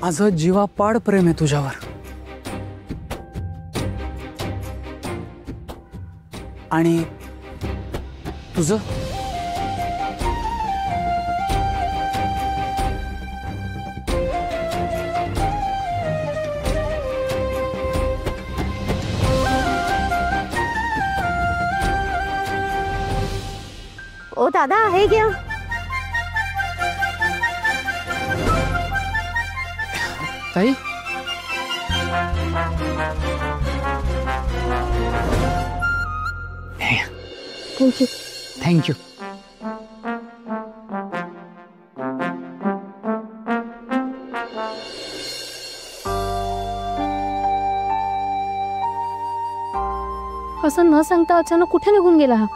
माझं जीवापाड प्रेम आहे तुझ्यावर आणि तुझं ओ दादा हे घ्या. ताई थँक्यू. थँक्यू. असं न सांगता अचानक कुठे निघून गेला हा?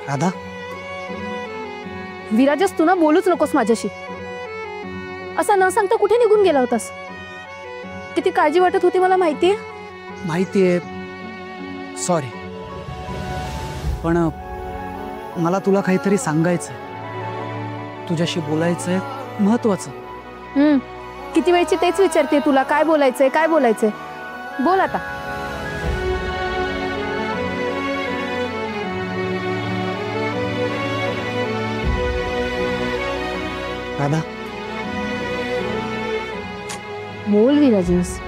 राधा विराजस तू ना बोलूच नकोस माझ्याशी. असं न सांगता कुठे निघून गेला होतास? किती काळजी वाटत होती मला माहितीये. माहितीये सॉरी पण मला तुला काहीतरी सांगायचंय तुझ्याशी बोलायचंय महत्वाचं. किती वेळची तेच विचारते तुला काय बोलायचंय काय बोलायचंय बोल आता. राधा बोल विराजस.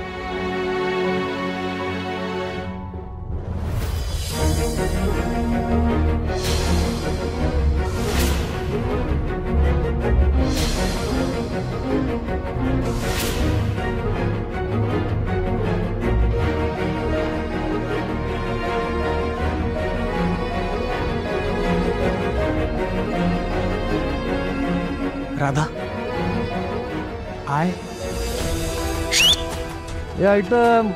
राधा आय हे आयटम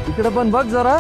इकडे पण बघ जरा.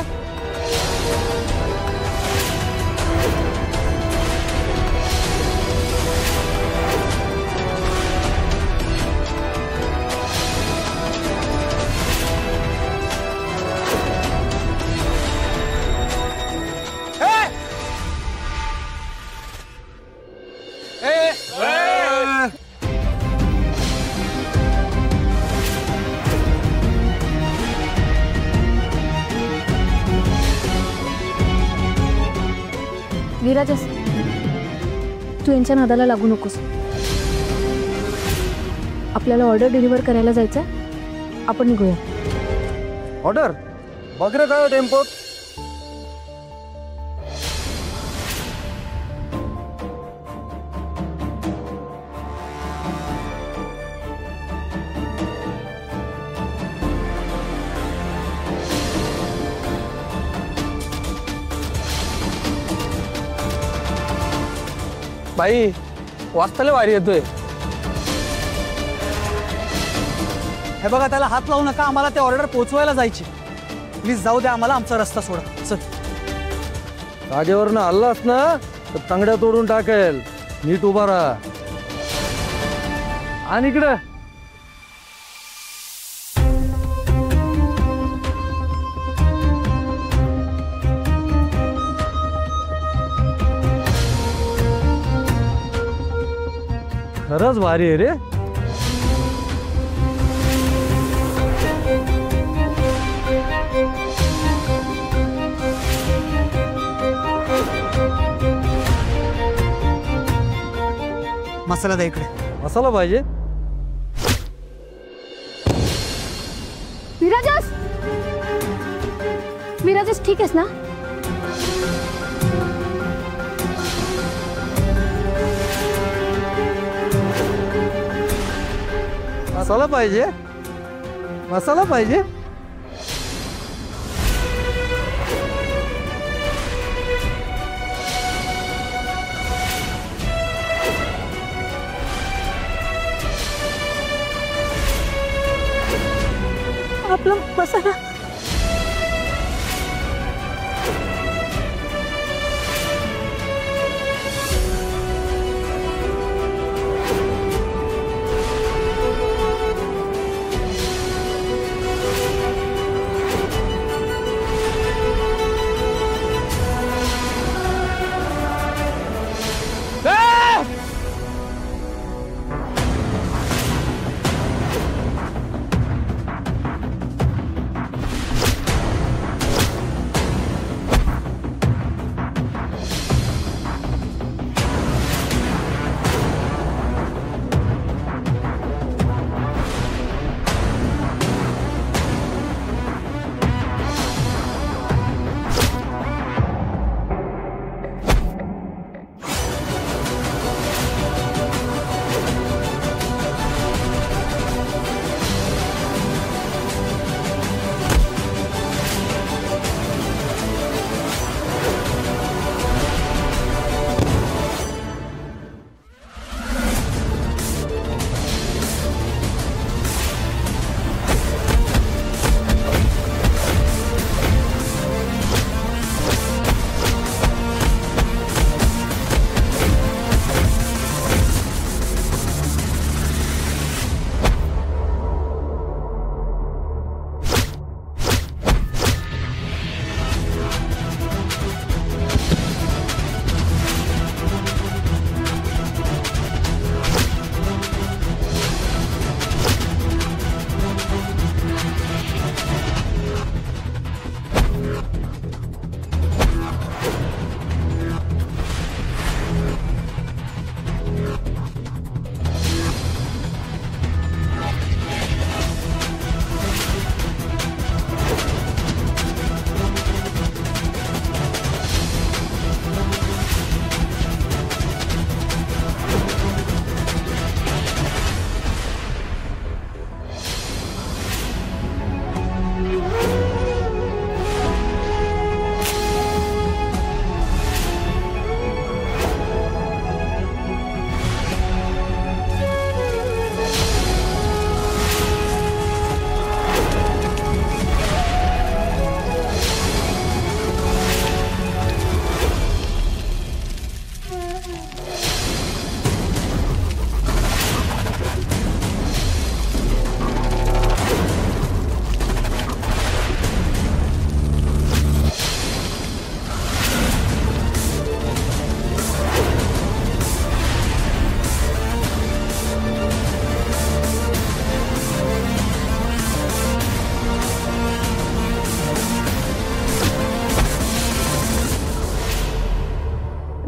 विराजस तू यांच्या नादाला लागू नकोस. आपल्याला ऑर्डर डिलिव्हर करायला जायचं. आपण निघूया. ऑर्डर बघ रे काय टेम्पो. बाई वाचताले वारी येतोय. हे बघा त्याला हात लावू नका. आम्हाला ते ऑर्डर पोहोचवायला जायची. प्लीज जाऊ द्या आम्हाला आमचा रस्ता सोडा. चल जागेवरनं हल्लास ना तर तांगड्या तोडून टाकेल. नीट उभा राहा. आणि इकडे खरंच भारी आहे रे. मसाला द्या इकडे. मसाला पाहिजे. विराजस विराजस ठीक आहेस ना? मसाला पाहिजे. मसाला पाहिजे. आपला मसाला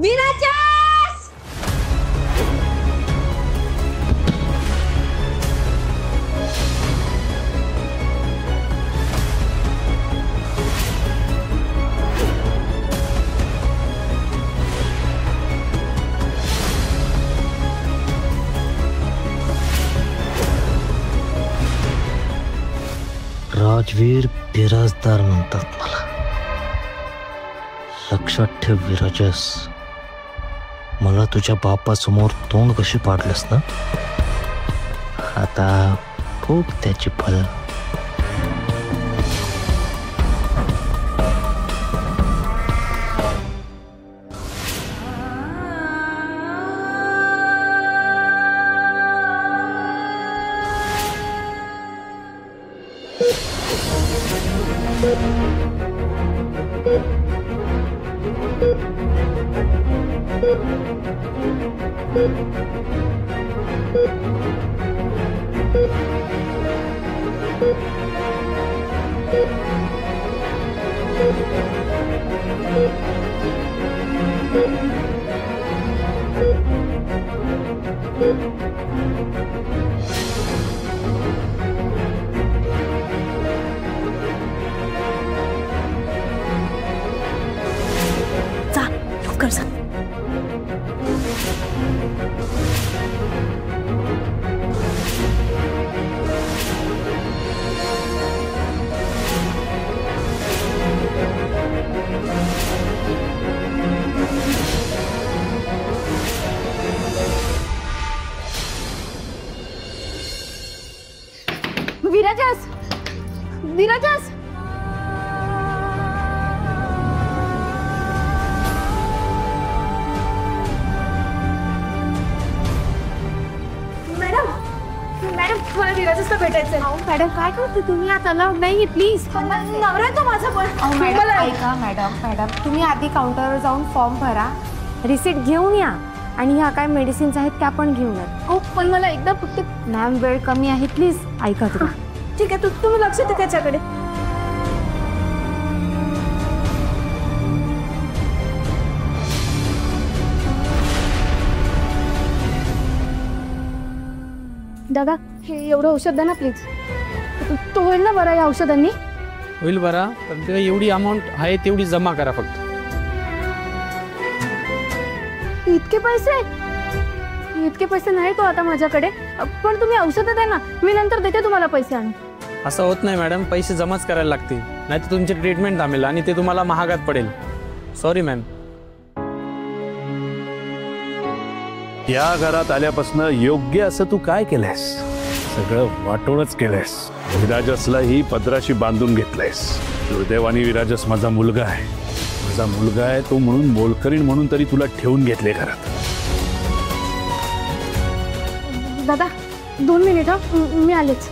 विराजस! राजवीर बिराजदार म्हणतात मला. लक्षात ठेव विराजस, मला तुझ्या बापासमोर तोंड कशी पाडलंस ना, आता भोग त्याची फल. जा लवकर जा. विराजस, विराजस. मॅडम, मॅडम मला विराजसला भेटायचंय. मॅडम काय करते तुम्ही, आता अलाउड नाही प्लीज. नवरा तो माझा पण. मॅडम ऐका मॅडम तुम्ही आधी काउंटरवर जाऊन फॉर्म भरा, रिसिट घेऊन या आणि ह्या काय मेडिसिन्स आहेत त्या पण घेऊन या. हो पण मला एकदा फक्त. मॅम वेळ कमी आहे, प्लीज ऐका तुम्ही. ठीक आहे, तुम्ही लक्ष द्या त्याच्याकडे. दादा हे एवढं औषध द्या ना प्लीज. तो होईल ना बरं या औषधांनी? होईल बरा, पण ते एवढी अमाऊंट आहे तेवढी जमा करा फक्त. इतके पैसे? इतके पैसे नाही तो आता माझ्याकडे. पण तुम्ही औषधं द्या ना, मी नंतर देते तुम्हाला पैसे आणून. असं होत नाही मॅडम, पैसे जमाच करायला लागतील, नाही तर तुमची ट्रीटमेंट थांबेल आणि ते तुम्हाला महागात पडेल. Sorry ma'am. या घरात आल्यापासून योग्य असं तू काय केलंयस? सगळं वाटूनच केलंयस. विराजसला ही पदराशी बांधून घेतलंयस. दुर्दैवाने विराजस माझा मुलगा आहे, माझा मुलगा आहे तो म्हणून मोलकरीण म्हणून तरी तुला ठेवून घेतले घरात. दादा 2 मिनिट हा, मी आलेच.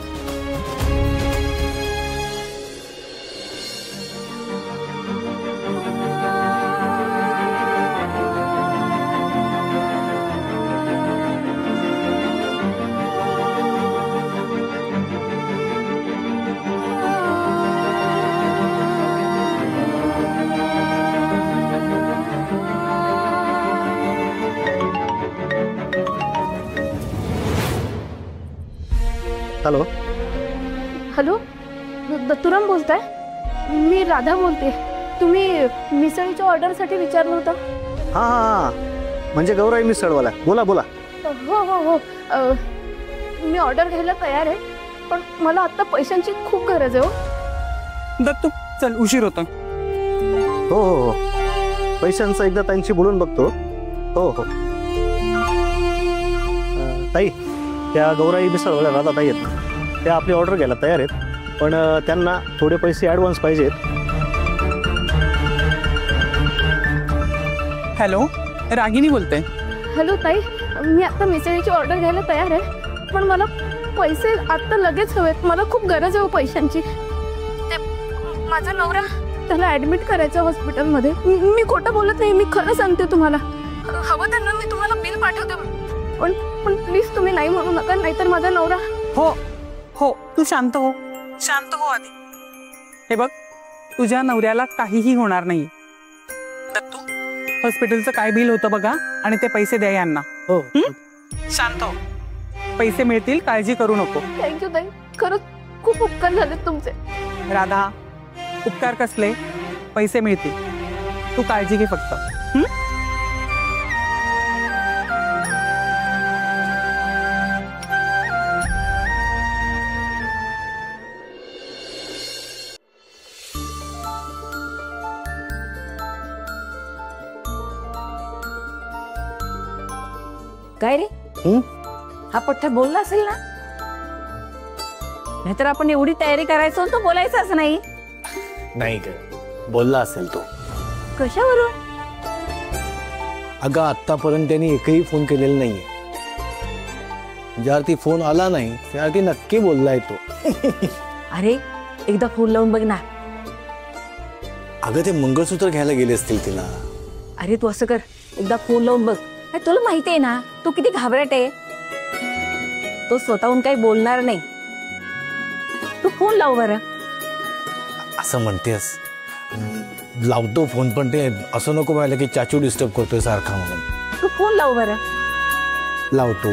हॅलो हॅलो, दत्तूराम बोलताय? मी राधा बोलते. तुम्ही मिसळीच्या ऑर्डरसाठी विचारलं होतं? हां हां हां, म्हणजे गौराई मिसळवाला. बोला बोला. हो हो हो, मी ऑर्डर घ्यायला तयार आहे, पण मला आत्ता पैशांची खूप गरज आहे. हो दत्तू चल, उशीर होतो. हो हो हो, पैशांचं एकदा त्यांची बोलून बघतो. हो हो. ताई, त्या गौराई मिसळवाल्या राधा ताई आहेत, त्या आपली ऑर्डर घ्यायला तयार आहेत, पण त्यांना थोडे पैसे ॲडव्हान्स पाहिजेत. हॅलो, रागिनी बोलते. हॅलो ताई, मी आता मिसळीची ऑर्डर घ्यायला तयार आहे, पण मला पैसे आत्ता लगेच हवेत. मला खूप गरज आहे पैशांची. ते माझा नवरा, त्याला ॲडमिट करायचं हॉस्पिटलमध्ये. मी खोटं बोलत नाही, मी खरं सांगते तुम्हाला. हवं त्यांना मी तुम्हाला बिल पाठवते, पण पण प्लीज तुम्ही नाही म्हणू नका, नाहीतर माझा नवरा. हो हो, तू शांत हो, शांत हो आधी. हे बघ, तुझ्या नवऱ्याला काहीही होणार नाही. दत्तू हॉस्पिटलचं काय बिल होतं बघा आणि ते पैसे द्या यांना. हो. शांत हो. पैसे मिळतील, काळजी करू नको. थँक्यू ताई, खरंच खूप उपकार झाले तुमचे. राधा, उपकार कसले, पैसे मिळतील. तू काळजी घे फक्त. काय रे, हा पठ्ठा बोलला असेल ना? नाहीतर आपण एवढी तयारी करायचो तो बोलायचाच नाही. नाही ग, बोलला असेल तो. कशावरून? अगं आतापर्यंत त्यांनी एकही फोन केलेला नाहीये. ज्यावरती फोन आला नाही त्यावरती नक्की बोललाय तो. अरे एकदा फोन लावून बघ ना. अगं ते मंगळसूत्र घ्यायला गेले असतील तिला. अरे तू असं कर, एकदा फोन लावून बघ. तुला माहिती आहे ना तू किती घाबरट आहे. तो स्वतःहून काही बोलणार नाही. तू फोन लाव बरं. असं म्हणतेस, लावतो फोन, पण ते असं नको व्हायला की चाचू डिस्टर्ब करतोय सारखा म्हणून. तू फोन लाव बरं. लावतो.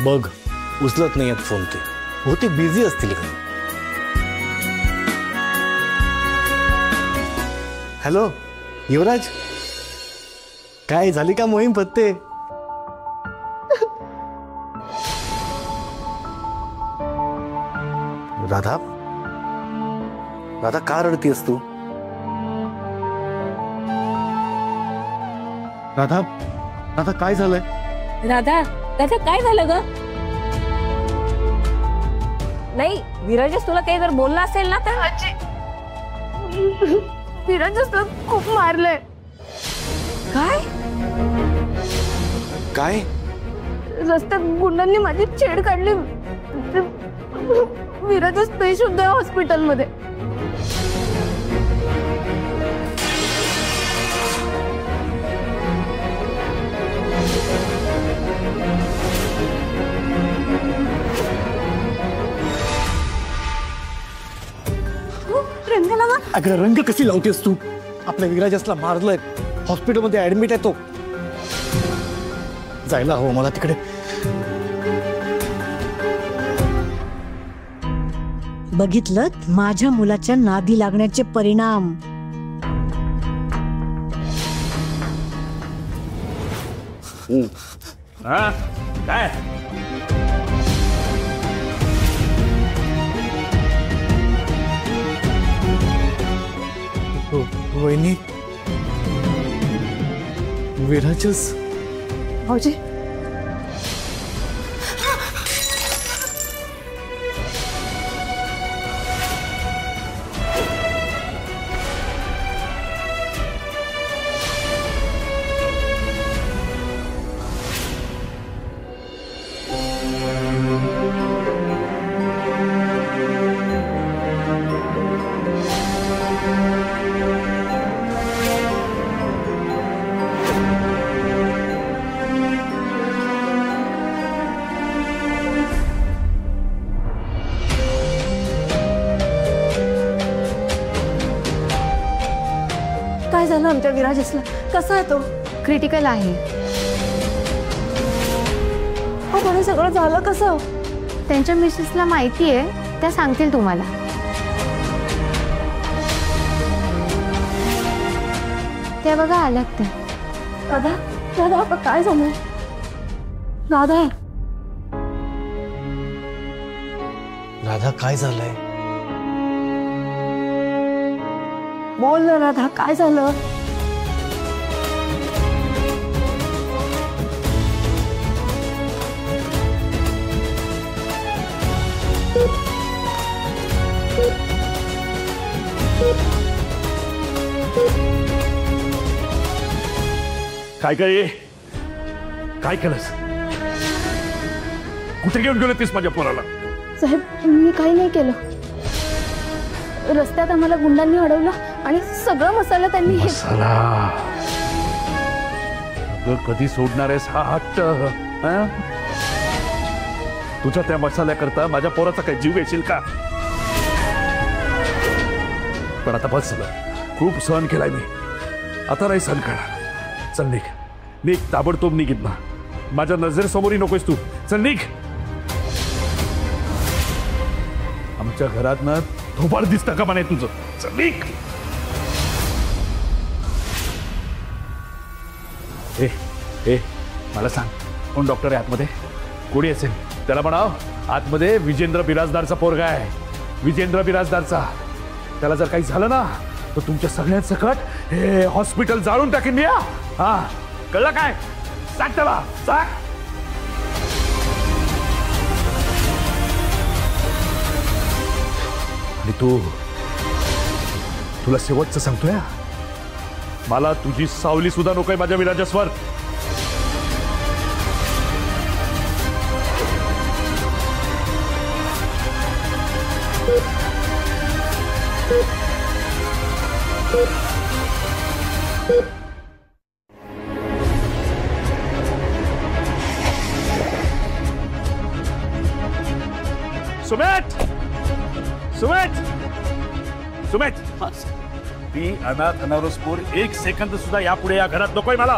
बघ, उचलत नाही आहेत फोन. ते बहुतेक बिझी असतील का. हॅलो युवराज, काय झाली का मोहीम पत्ते? राधा, का रडतीयस तू? राधा, काय झालंय? राधा काय झालं ग? नाही, विराजच तुला काही जर बोलला असेल ना तर. विराजच तर खूप मारलंय. काय? रस्त्यात गुंडांनी माझी छेड काढली. विराजच बेशुद्ध आहे हॉस्पिटलमध्ये. अगं रंग कशी लावतेस तू? आपल्या विराजसला मारलंय, हॉस्पिटलमध्ये ऍडमिट आहे तो. जायला हवं मला तिकडे. बघितलं माझ्या मुलाच्या नादी लागण्याचे परिणाम. काय वहिनी, विराजस. भाऊजी, काय झालं आमच्या विराजसला? कसा आहे तो? क्रिटिकल आहे. पण सगळं झालं कसं? त्यांच्या मिसेसला माहिती आहे, त्या सांगतील तुम्हाला. त्या बघा आल्यात त्या. राधा आता काय झालं? राधा काय झालंय? बोल ना राधा, काय झालं? काय केलंस? कुठे घेऊन गेलो तीस माझ्या पोराला? साहेब, मी काही नाही केलं. रस्त्यात आम्हाला गुंडांनी अडवलं आणि सगळं मसाला त्यांनी. मसाला? अगं कधी सोडणार आहेस हा हट्ट? तुझ्या त्या मसाल्याकरता माझ्या पोराचा काय जीव घेशील का? पण आता बस झालं, खूप सहन केलाय मी, आता नाही सहन करणार. चल निघ, निघ, ताबडतोब निघ इथनं. माझ्या नजरेसमोरही नकोस तू. चल निघ. आमच्या घरात ना थोबाड दिसतं का म्हणे तुझं. चल निघ. ए मला सांग, कोण डॉक्टर आहे आतमध्ये? कोणी असेल त्याला म्हणाव, आतमध्ये विजेंद्र बिराजदारचा पोरगा आहे, विजेंद्र बिराजदारचा. त्याला जर काही झालं ना तर तुमच्या सगळ्यांसकट हे हॉस्पिटल जाळून टाकेन मी. हा कळलं काय? सांग त्याला, सांग. आणि तुला शेवटचं सांगतोय, मला तुझी सावली सुद्धा नकोय माझ्या विराजस्वर. सुमित, सुमित, सुमित, ती अनाथ अनावरसपूर एक सेकंद सुद्धा यापुढे या घरात नकोय मला.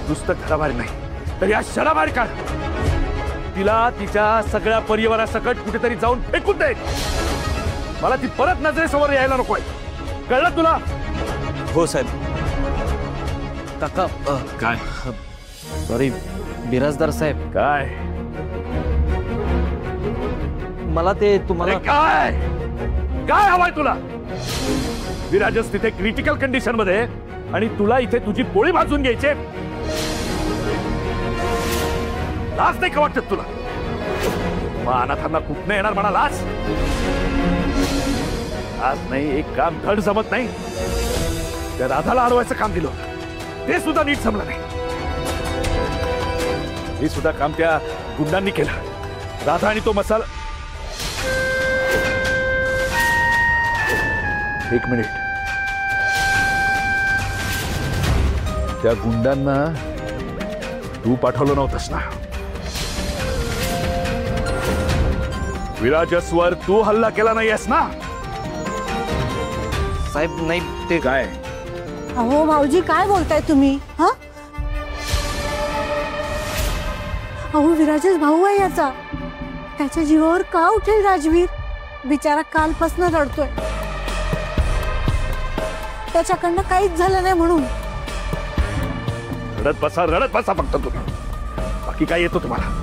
नुसतं घराबाहेर नाही तर या शहराबाहेर काढ. तिला तिच्या सगळ्या परिवारासकट कुठेतरी जाऊन फेकून दे. मला ती परत नजरेसमोर यायला नकोय. कळलं तुला? हो साहेब. काका काय? सॉरी बिराजदार साहेब. काय? मला ते तुम्हाला काय काय हवाय तुला? विराजस तिथे क्रिटिकल कंडिशन मध्ये आणि तुला इथे तुझी पोळी भाजून घ्यायचे. लाज नाही का वाटत तुला? मग अनाथांना कुठनं येणार म्हणा लाज? आज नाही एक काम धड जमत नाही. त्या राधाला अडवायचं काम दिलं, ते सुद्धा नीट जमलं नाही. हे सुद्धा काम त्या गुंडांनी केलं. राधा आणि तो मसाला. एक मिनिट, त्या गुंडांना तू पाठवलं नव्हतंस ना? विराजस्वर तू हल्ला केला नाहीयेस ना? साहेब नाही ते काय? अहो भाऊजी काय बोलताय तुम्ही? हा अहो विराजच भाऊ आहे याचा. त्याच्या जीवावर का उठेल राजवीर? बिचारा कालपासून रडतोय. त्याच्याकडनं काहीच झालं नाही म्हणून. रडत बसा फक्त तुम्ही. बाकी काय येतो तुम्हाला?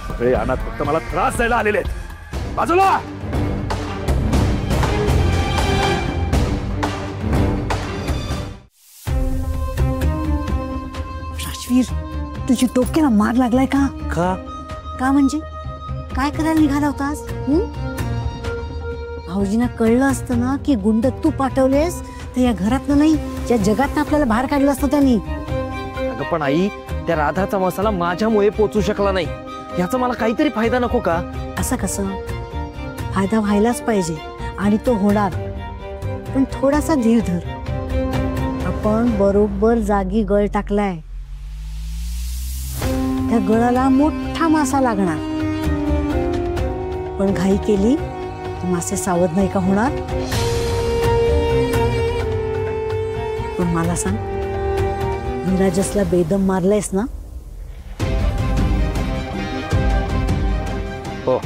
सगळे अनाथ फक्त मला त्रास द्यायला आलेले आहेत. बाजूला. राजवीर तुझी डोक्याला मार लागलाय का? का म्हणजे काय करायला निघाला होतास? भाऊजींना कळलं असतं ना की गुंड तू पाठवलेस तर या घरातनं नाही या जगात आपल्याला बाहेर काढलं असतं त्यांनी. अगं पण आई, त्या राधाचा मसाला माझ्यामुळे पोचू शकला नाही. याचा मला काहीतरी फायदा नको का? असं कसं? फायदा व्हायलाच पाहिजे आणि तो होणार. पण थोडासा धीर धर. आपण बरोबर जागी गळ टाकलाय. त्या गळाला मोठा मासा लागणार. पण घाई केली तर मासे सावध नाही का होणार? पण मला सांग, विराजसला बेदम मारलायस ना? हो.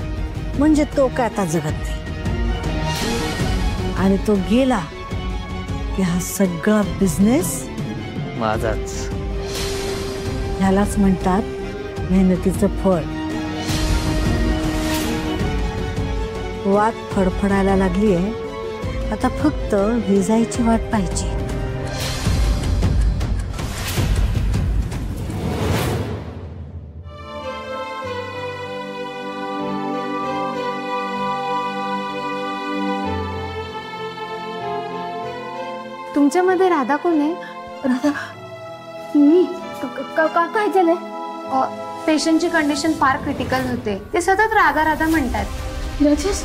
म्हणजे तो काय आता जगत नाही. आणि तो गेला की हा सगळा बिझनेस माझाच. ह्यालाच म्हणतात मेहनतीचं फळ. वाट फडफडायला लागलीये. आता फक्त विजायची वाट पाहिजे. तुमच्यामध्ये राधा कोण आहे? राधा मी काय झालंय? पेशंटची कंडिशन फार क्रिटिकल होते. ते सतत राधा राधा म्हणतात. राजेश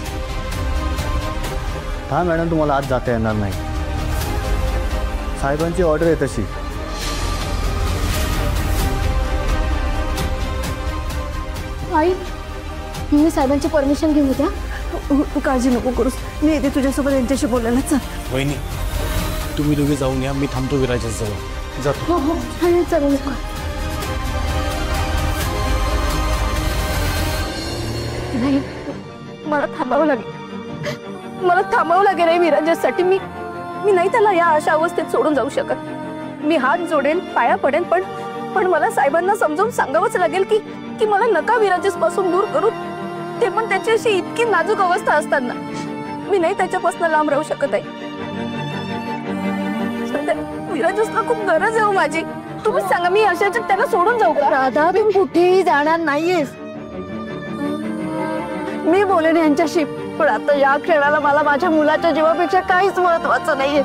हा मॅडम, तुम्हाला आज जाता येणार नाही. साहेबांची ऑर्डर आहे तशी. आई मी साहेबांची परमिशन घेऊ द्या. तू काळजी नको करूस, मी येते तुझ्यासोबत यांच्याशी बोलायला. चल. वहिनी तुम्ही दोघे जाऊन या, मी थांबतो विराजच्या जवळ. जातो. हो हो चल लवकर. नाही मला थांबावं लागेल, मला थांबावं लागेल आहे विराजासाठी. मी नाही त्याला या अशा अवस्थेत सोडून जाऊ शकत. मी हात जोडेन, पाया पडेन, पण मला साहेबांना समजावून सांगावंच लागेल की मला नका विराजस पासून दूर करू, ते पण त्याची अशी इतकी नाजूक अवस्था असताना. मी नाही त्याच्यापासून लांब राहू शकत आहे. विराजसला खूप गरज आहे माझी. तुम्ही सांगा मी अशाच त्याला सोडून जाऊ का? राधा तू कुठेही जाणार नाहीयेस. मी बोलेन यांच्याशी, पण आता या क्षणाला मला माझ्या मुलाच्या जीवापेक्षा काहीच महत्वाचं नाहीये.